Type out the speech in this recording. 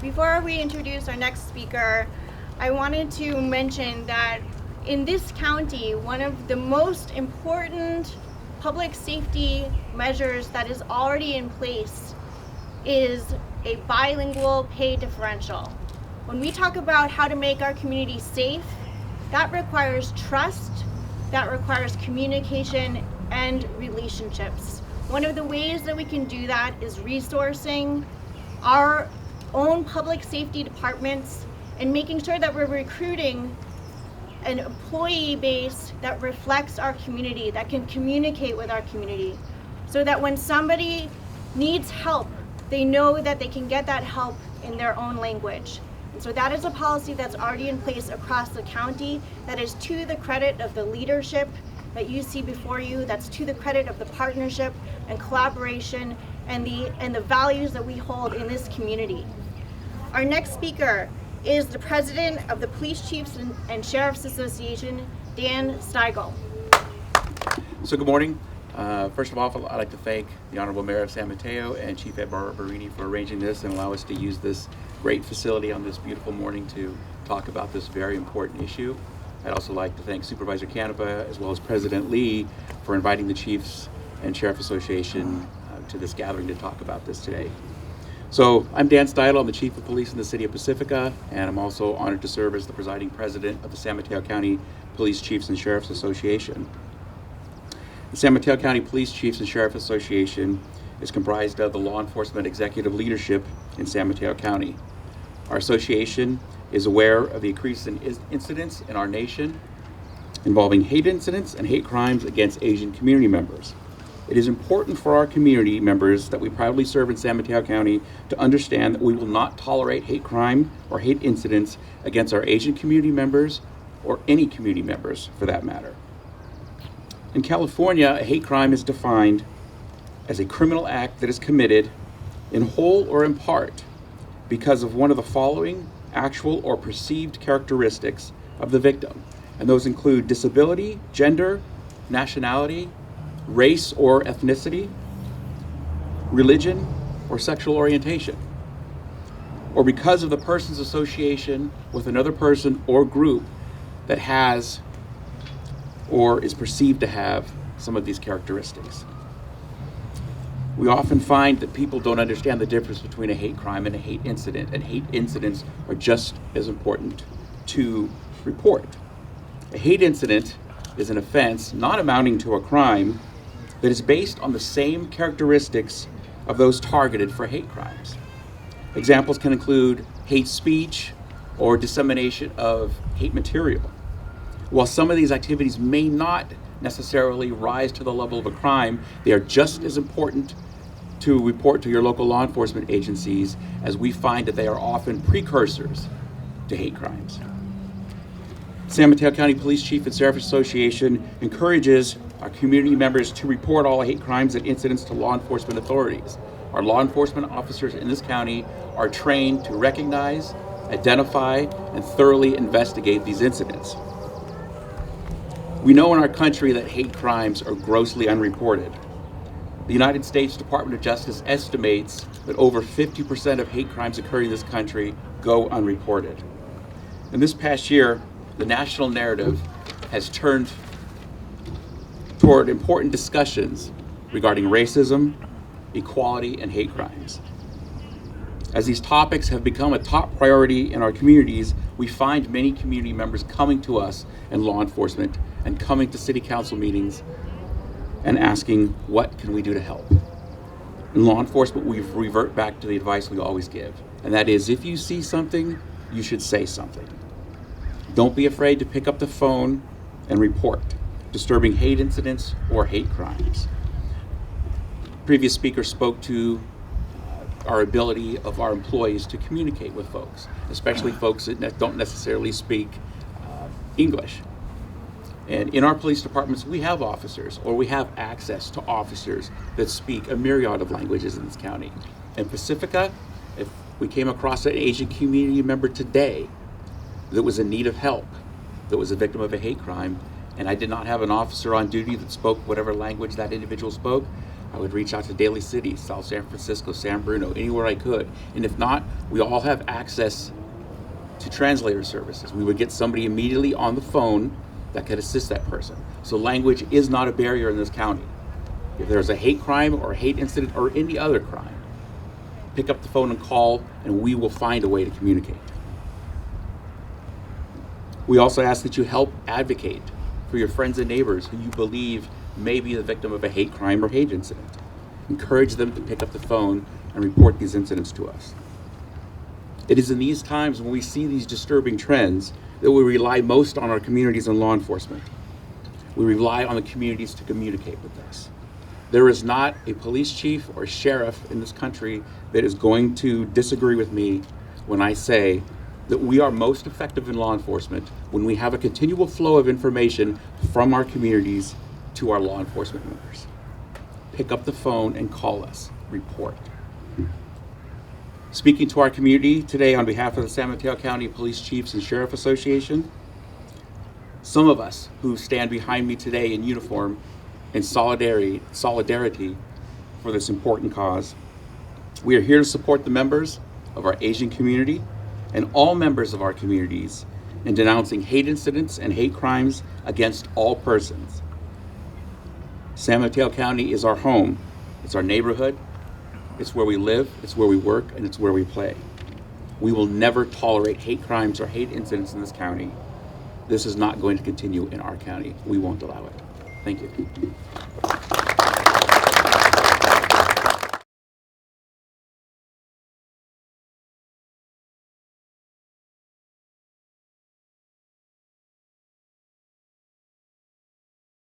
Before we introduce our next speaker, I wanted to mention that in this county, one of the most important public safety measures that is already in place is a bilingual pay differential. When we talk about how to make our community safe, that requires trust, that requires communication and relationships. One of the ways that we can do that is resourcing our own public safety departments and making sure that we're recruiting an employee base that reflects our community, that can communicate with our community, so that when somebody needs help, they know that they can get that help in their own language. And so that is a policy that's already in place across the county that is to the credit of the leadership that you see before you, that's to the credit of the partnership and collaboration and the values that we hold in this community. Our next speaker is the president of the Police Chiefs and Sheriffs Association, Dan Steidle. So good morning. First of all, I'd like to thank the Honorable Mayor of San Mateo and Chief Ed Barberini for arranging this and allow us to use this great facility on this beautiful morning to talk about this very important issue. I'd also like to thank Supervisor Canepa as well as President Lee for inviting the Chiefs and Sheriff Association to this gathering to talk about this today. So I'm Dan Steidle, I'm the Chief of Police in the City of Pacifica, and I'm also honored to serve as the presiding president of the San Mateo County Police Chiefs and Sheriffs Association. The San Mateo County Police Chiefs and Sheriff Association is comprised of the law enforcement executive leadership in San Mateo County. Our association is aware of the increasing incidents in our nation involving hate incidents and hate crimes against Asian community members. It is important for our community members that we proudly serve in San Mateo County to understand that we will not tolerate hate crime or hate incidents against our Asian community members or any community members for that matter. In California, a hate crime is defined as a criminal act that is committed in whole or in part because of one of the following actual or perceived characteristics of the victim. And those include disability, gender, nationality, race or ethnicity, religion, or sexual orientation, or because of the person's association with another person or group that has or is perceived to have some of these characteristics. We often find that people don't understand the difference between a hate crime and a hate incident, and hate incidents are just as important to report. A hate incident is an offense not amounting to a crime that is based on the same characteristics of those targeted for hate crimes. Examples can include hate speech or dissemination of hate material. While some of these activities may not necessarily rise to the level of a crime, they are just as important to report to your local law enforcement agencies, as we find that they are often precursors to hate crimes. San Mateo County Police Chief and Sheriff Association encourages our community members to report all hate crimes and incidents to law enforcement authorities. Our law enforcement officers in this county are trained to recognize, identify, and thoroughly investigate these incidents. We know in our country that hate crimes are grossly unreported. The United States Department of Justice estimates that over 50% of hate crimes occurring in this country go unreported. In this past year, the national narrative has turned toward important discussions regarding racism, equality, and hate crimes. As these topics have become a top priority in our communities, we find many community members coming to us in law enforcement and coming to city council meetings and asking, what can we do to help? In law enforcement, we revert back to the advice we always give, and that is, if you see something, you should say something. Don't be afraid to pick up the phone and report disturbing hate incidents or hate crimes. Previous speaker spoke to our ability of our employees to communicate with folks, especially folks that don't necessarily speak English. And in our police departments, we have officers, or we have access to officers that speak a myriad of languages in this county. In Pacifica, if we came across an Asian community member today that was in need of help, that was a victim of a hate crime, and I did not have an officer on duty that spoke whatever language that individual spoke, I would reach out to Daly City, South San Francisco, San Bruno, anywhere I could. And if not, we all have access to translator services. We would get somebody immediately on the phone that could assist that person. So language is not a barrier in this county. If there's a hate crime or a hate incident or any other crime, pick up the phone and call, and we will find a way to communicate. We also ask that you help advocate for your friends and neighbors who you believe may be the victim of a hate crime or hate incident. Encourage them to pick up the phone and report these incidents to us. It is in these times when we see these disturbing trends that we rely most on our communities and law enforcement. We rely on the communities to communicate with us. There is not a police chief or sheriff in this country that is going to disagree with me when I say that we are most effective in law enforcement when we have a continual flow of information from our communities to our law enforcement members. Pick up the phone and call us. Report. Speaking to our community today on behalf of the San Mateo County Police Chiefs and Sheriff Association, some of us who stand behind me today in uniform in solidarity for this important cause, we are here to support the members of our Asian community and all members of our communities in denouncing hate incidents and hate crimes against all persons. San Mateo County is our home. It's our neighborhood. It's where we live, it's where we work, and it's where we play. We will never tolerate hate crimes or hate incidents in this county. This is not going to continue in our county. We won't allow it. Thank you.